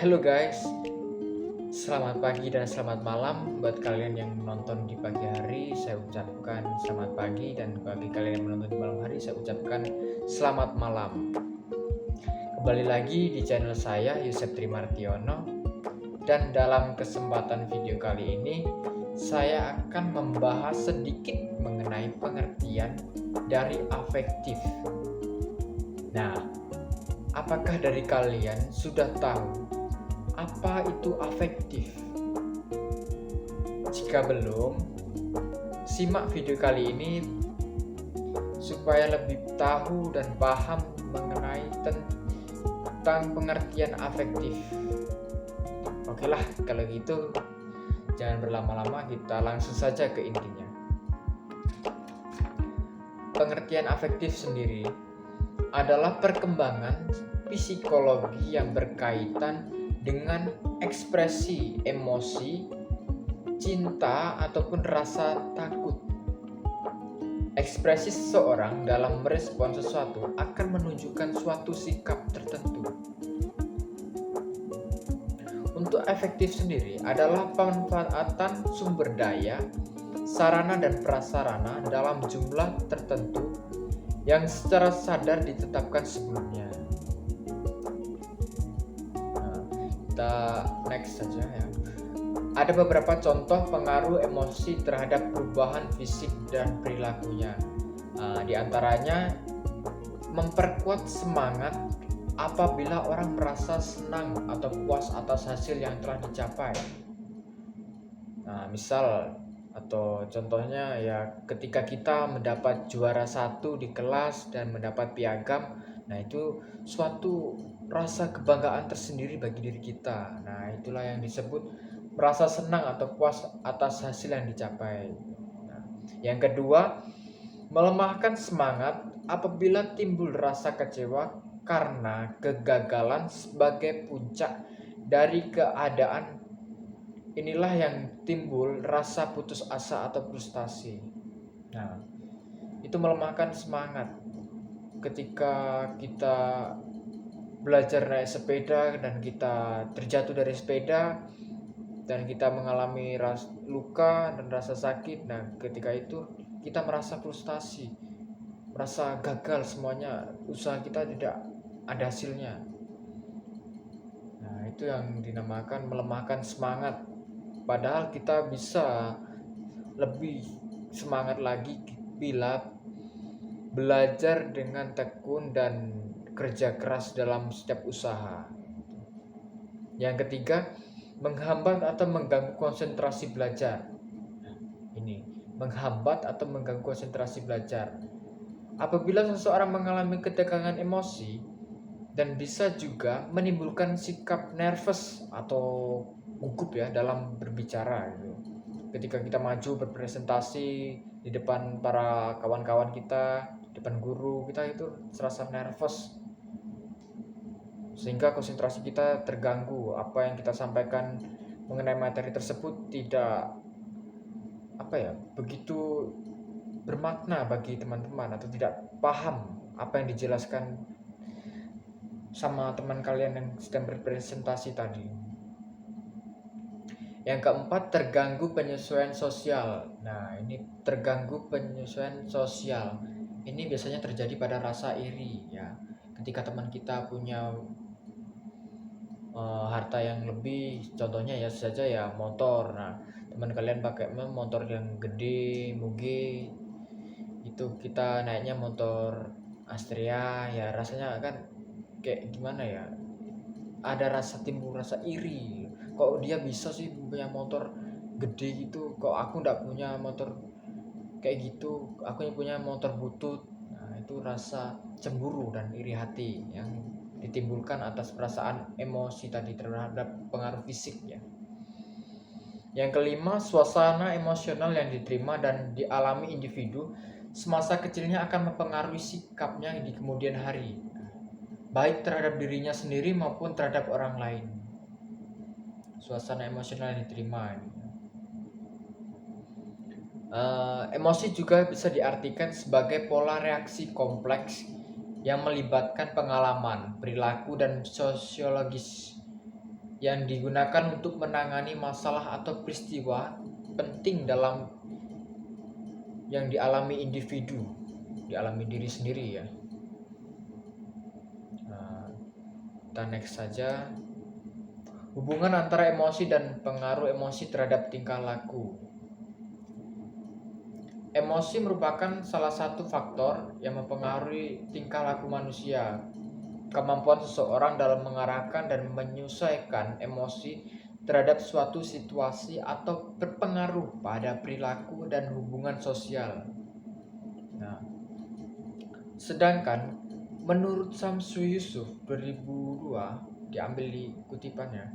Halo guys, selamat pagi dan selamat malam buat kalian yang menonton di pagi hari. Saya ucapkan selamat pagi, dan bagi kalian yang menonton di malam hari, saya ucapkan selamat malam. Kembali lagi di channel saya, Yusef Trimartiono, dan dalam kesempatan video kali ini saya akan membahas sedikit mengenai pengertian dari afektif. Nah, apakah dari kalian sudah tahu apa itu afektif? Jika belum, simak video kali ini supaya lebih tahu dan paham mengenai tentang pengertian afektif. Oke lah, kalau gitu jangan berlama-lama, kita langsung saja ke intinya. Pengertian afektif sendiri adalah perkembangan psikologi yang berkaitan dengan ekspresi emosi, cinta, ataupun rasa takut. Ekspresi seseorang dalam merespon sesuatu akan menunjukkan suatu sikap tertentu. Untuk efektif sendiri adalah pemanfaatan sumber daya, sarana dan prasarana dalam jumlah tertentu yang secara sadar ditetapkan sebelumnya. Kita next saja ya. Ada beberapa contoh pengaruh emosi terhadap perubahan fisik dan perilakunya. Di antaranya memperkuat semangat apabila orang merasa senang atau puas atas hasil yang telah dicapai. Misal atau contohnya ya, ketika kita mendapat juara 1 di kelas dan mendapat piagam, itu suatu rasa kebanggaan tersendiri bagi diri kita. Itulah yang disebut merasa senang atau puas atas hasil yang dicapai. Yang kedua, melemahkan semangat apabila timbul rasa kecewa karena kegagalan sebagai puncak dari keadaan. Inilah yang timbul rasa putus asa atau frustasi. Itu melemahkan semangat. Ketika kita belajar naik sepeda dan kita terjatuh dari sepeda dan kita mengalami luka dan rasa sakit, ketika itu kita merasa frustasi, merasa gagal, semuanya usaha kita tidak ada hasilnya. Itu yang dinamakan melemahkan semangat. Padahal kita bisa lebih semangat lagi bila belajar dengan tekun dan kerja keras dalam setiap usaha. Yang ketiga, menghambat atau mengganggu konsentrasi belajar. Ini menghambat atau mengganggu konsentrasi belajar. Apabila seseorang mengalami ketegangan emosi dan bisa juga menimbulkan sikap nervous atau gugup ya dalam berbicara gitu. Ketika kita maju berpresentasi di depan para kawan-kawan kita, di depan guru kita, itu serasa nervous sehingga konsentrasi kita terganggu. Apa yang kita sampaikan mengenai materi tersebut tidak begitu bermakna bagi teman-teman, atau tidak paham apa yang dijelaskan sama teman kalian yang sedang berpresentasi tadi. Yang keempat, terganggu penyesuaian sosial. Ini terganggu penyesuaian sosial. Ini biasanya terjadi pada rasa iri ya. Ketika teman kita punya harta yang lebih, contohnya ya saja ya motor. Teman kalian pakai motor yang gede, muge, itu kita naiknya motor Astrea, ya rasanya kan kayak gimana ya, ada timbul rasa iri. Kok dia bisa sih punya motor gede gitu, kok aku nggak punya motor kayak gitu, aku yang punya motor butut. Itu rasa cemburu dan iri hati yang ditimbulkan atas perasaan emosi tadi terhadap pengaruh fisik ya. Yang kelima, suasana emosional yang diterima dan dialami individu semasa kecilnya akan mempengaruhi sikapnya di kemudian hari, baik terhadap dirinya sendiri maupun terhadap orang lain. Suasana emosional yang diterima. Emosi juga bisa diartikan sebagai pola reaksi kompleks yang melibatkan pengalaman, perilaku, dan sosiologis. yang digunakan untuk menangani masalah atau peristiwa penting dalam yang dialami individu, dialami diri sendiri ya. Nah, kita next saja. Hubungan antara emosi dan pengaruh emosi terhadap tingkah laku. Emosi merupakan salah satu faktor yang mempengaruhi tingkah laku manusia. Kemampuan seseorang dalam mengarahkan dan menyesuaikan emosi terhadap suatu situasi atau berpengaruh pada perilaku dan hubungan sosial. Nah, sedangkan menurut Samsu Yusuf 2002 diambil di kutipannya,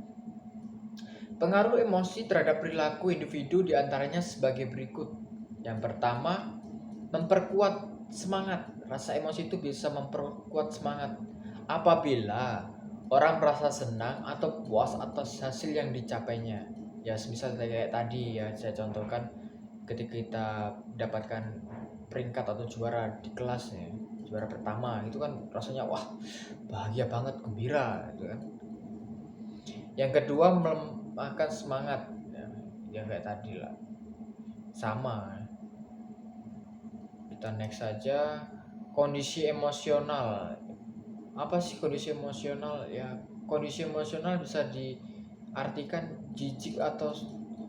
pengaruh emosi terhadap perilaku individu diantaranya sebagai berikut. Yang pertama, memperkuat semangat. Rasa emosi itu bisa memperkuat semangat. Apabila orang merasa senang atau puas atas hasil yang dicapainya. Ya, semisal kayak tadi ya saya contohkan ketika kita dapatkan peringkat atau juara di kelas ya, juara pertama itu kan rasanya wah bahagia banget, gembira gitu kan. Yang kedua, melemahkan semangat ya, yang kayak tadi lah, sama. Kita next saja. Kondisi emosional. Apa sih kondisi emosional? Ya, kondisi emosional bisa diartikan jijik atau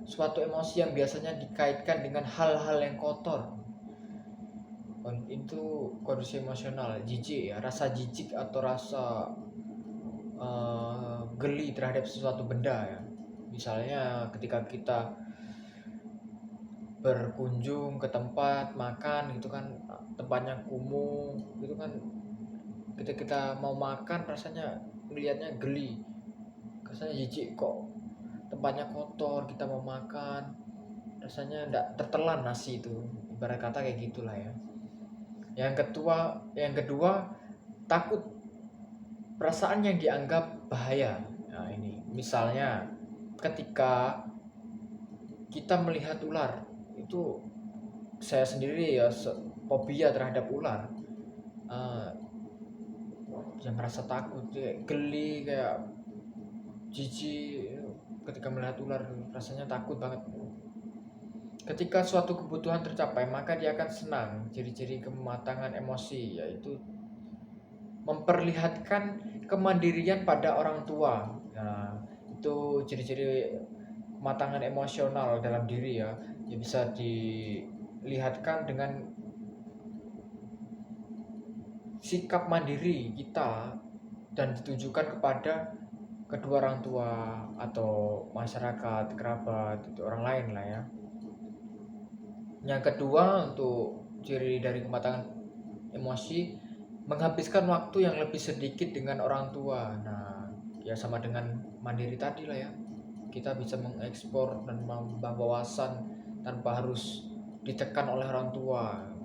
suatu emosi yang biasanya dikaitkan dengan hal-hal yang kotor. Itu kondisi emosional, jijik ya, rasa jijik atau rasa geli terhadap sesuatu benda ya. Misalnya ketika kita berkunjung ke tempat makan gitu kan, tempatnya kumuh gitu kan, ketika kita mau makan rasanya melihatnya geli, rasanya jijik, kok tempatnya kotor, kita mau makan rasanya tidak tertelan nasi itu, ibarat kata kayak gitulah ya. Yang kedua takut, perasaan yang dianggap bahaya. Nah ini misalnya ketika kita melihat ular, itu saya sendiri ya fobia terhadap ular, yang merasa takut, kayak geli, kayak jijik ketika melihat ular, rasanya takut banget. Ketika suatu kebutuhan tercapai maka dia akan senang. Ciri-ciri kematangan emosi yaitu memperlihatkan kemandirian pada orang tua. Nah itu ciri-ciri kematangan emosional dalam diri ya, bisa dilihatkan dengan sikap mandiri kita dan ditujukan kepada kedua orang tua atau masyarakat, kerabat, itu orang lain lah ya. Yang kedua, untuk ciri dari kematangan emosi, menghabiskan waktu yang lebih sedikit dengan orang tua. Nah ya sama dengan mandiri tadi lah ya, kita bisa mengekspor dan menambah wawasan tanpa harus ditekan oleh orang tua.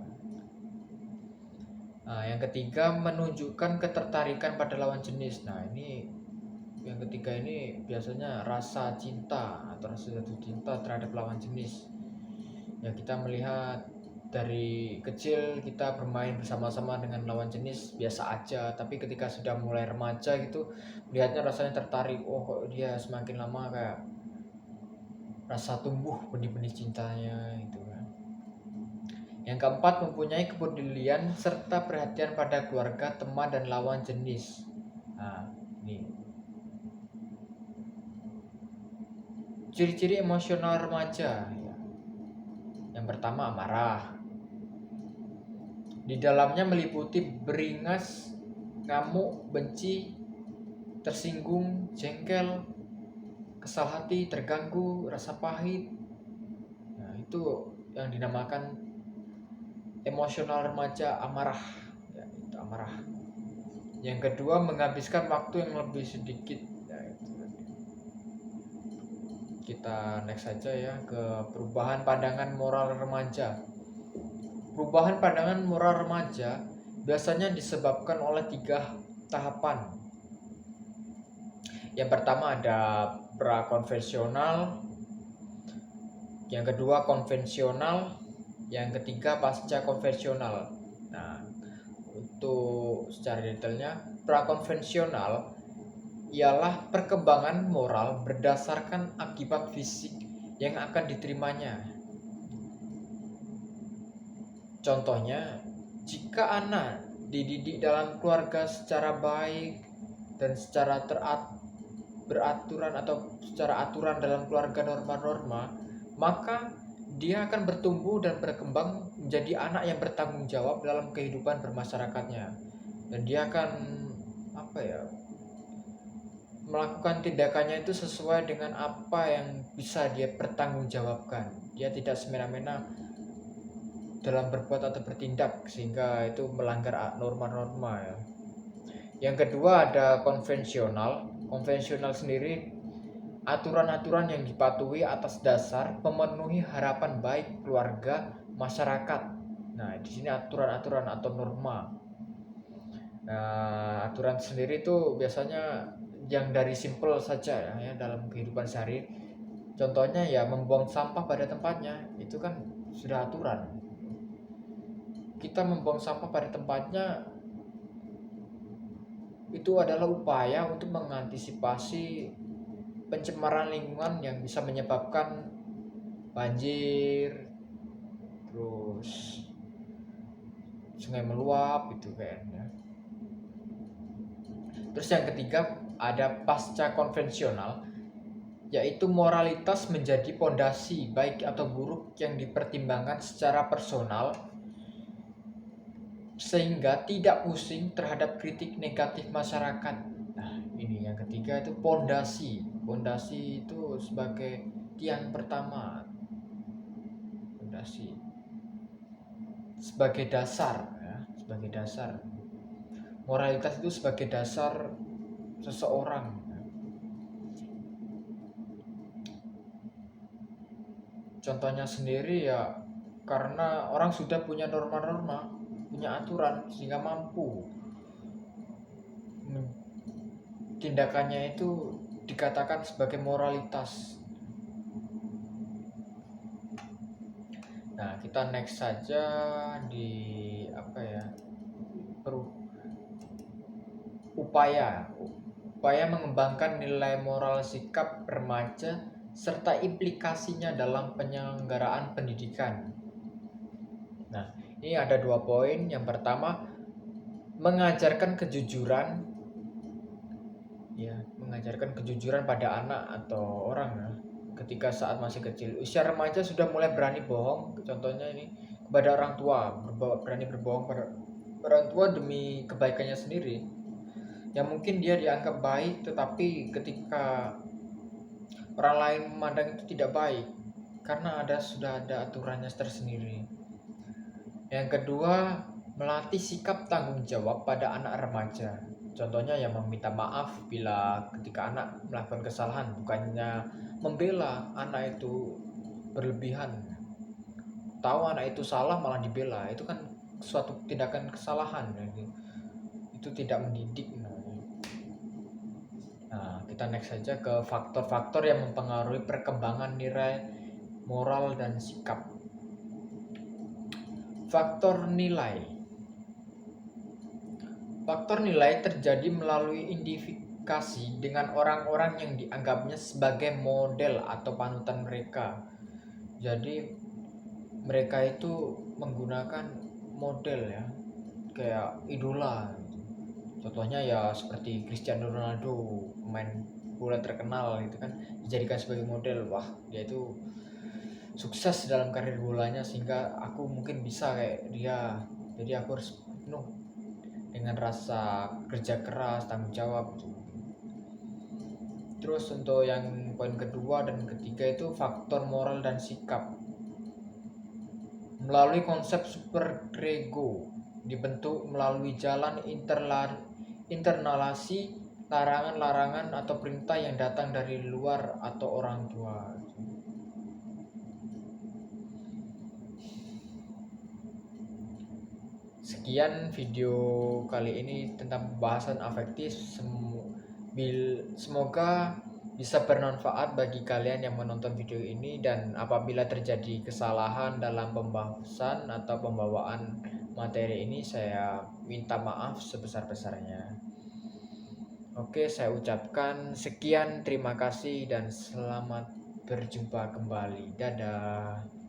Nah, yang ketiga, menunjukkan ketertarikan pada lawan jenis. Nah, ini yang ketiga ini biasanya rasa cinta atau rasa jatuh cinta terhadap lawan jenis. Ya, kita melihat dari kecil kita bermain bersama-sama dengan lawan jenis biasa aja, tapi ketika sudah mulai remaja gitu, melihatnya rasanya tertarik. Oh, kok dia semakin lama kayak rasa tumbuh benih-benih cintanya itu kan. Yang keempat, mempunyai kepedulian serta perhatian pada keluarga, teman, dan lawan jenis. Nah, ini ciri-ciri emosional remaja ya. Yang pertama, amarah. Di dalamnya meliputi beringas, ngamuk, benci, tersinggung, jengkel, kesal hati, terganggu, rasa pahit. Nah, itu yang dinamakan emosional remaja, amarah ya, itu amarah. Yang kedua, menghabiskan waktu yang lebih sedikit ya, itu. Kita next saja ya ke perubahan pandangan moral remaja. Perubahan pandangan moral remaja biasanya disebabkan oleh 3 tahapan. Yang pertama ada prakonvensional, yang kedua konvensional, yang ketiga pasca konvensional. Nah, untuk secara detailnya, prakonvensional ialah perkembangan moral berdasarkan akibat fisik yang akan diterimanya. Contohnya, jika anak dididik dalam keluarga secara baik dan secara beraturan atau secara aturan dalam keluarga norma-norma, maka dia akan bertumbuh dan berkembang menjadi anak yang bertanggung jawab dalam kehidupan bermasyarakatnya, dan dia akan melakukan tindakannya itu sesuai dengan apa yang bisa dia pertanggungjawabkan. Dia tidak semena-mena dalam berbuat atau bertindak sehingga itu melanggar norma-norma ya. Yang kedua ada konvensional. Konvensional sendiri aturan-aturan yang dipatuhi atas dasar memenuhi harapan baik keluarga, masyarakat. Nah, di sini aturan-aturan atau norma. Nah, aturan sendiri itu biasanya yang dari simple saja ya dalam kehidupan sehari. Contohnya ya membuang sampah pada tempatnya, itu kan sudah aturan. Kita membuang sampah pada tempatnya itu adalah upaya untuk mengantisipasi pencemaran lingkungan yang bisa menyebabkan banjir, terus sungai meluap itu kayaknya. Terus yang ketiga ada pasca konvensional, yaitu moralitas menjadi pondasi baik atau buruk yang dipertimbangkan secara personal sehingga tidak pusing terhadap kritik negatif masyarakat. Nah, ini yang ketiga itu pondasi. Pondasi itu sebagai tiang pertama. Pondasi sebagai dasar ya, sebagai dasar. Moralitas itu sebagai dasar seseorang. Contohnya sendiri ya karena orang sudah punya norma-norma, punya aturan sehingga mampu tindakannya itu dikatakan sebagai moralitas. Nah, kita next saja di upaya mengembangkan nilai moral sikap remaja serta implikasinya dalam penyelenggaraan pendidikan. Nah, ini ada 2 poin. Yang pertama, mengajarkan kejujuran pada anak atau orang ya, ketika saat masih kecil. Usia remaja sudah mulai berani bohong, contohnya ini kepada orang tua, berani berbohong pada orang tua demi kebaikannya sendiri. Yang mungkin dia dianggap baik, tetapi ketika orang lain memandang itu tidak baik karena sudah ada aturannya tersendiri. Yang kedua, melatih sikap tanggung jawab pada anak remaja. Contohnya yang meminta maaf bila ketika anak melakukan kesalahan, bukannya membela anak itu berlebihan. Tahu anak itu salah malah dibela, itu kan suatu tindakan kesalahan. Itu tidak mendidik. Nah, kita next saja ke faktor-faktor yang mempengaruhi perkembangan nilai moral dan sikap. Faktor nilai. Faktor nilai terjadi melalui identifikasi dengan orang-orang yang dianggapnya sebagai model atau panutan mereka. Jadi mereka itu menggunakan model ya, kayak idola. Contohnya ya seperti Cristiano Ronaldo, pemain bola terkenal itu kan dijadikan sebagai model. Wah, dia itu sukses dalam karir bolanya sehingga aku mungkin bisa kayak dia. Jadi aku harus penuh dengan rasa kerja keras, tanggung jawab. Terus untuk yang poin kedua dan ketiga itu faktor moral dan sikap. Melalui konsep superego dibentuk melalui jalan internalasi larangan-larangan atau perintah yang datang dari luar atau orang tua. Sekian video kali ini tentang pembahasan afektif. Semoga bisa bermanfaat bagi kalian yang menonton video ini, dan apabila terjadi kesalahan dalam pembahasan atau pembawaan materi ini, saya minta maaf sebesar-besarnya. Oke, saya ucapkan sekian, terima kasih dan selamat berjumpa kembali. Dadah.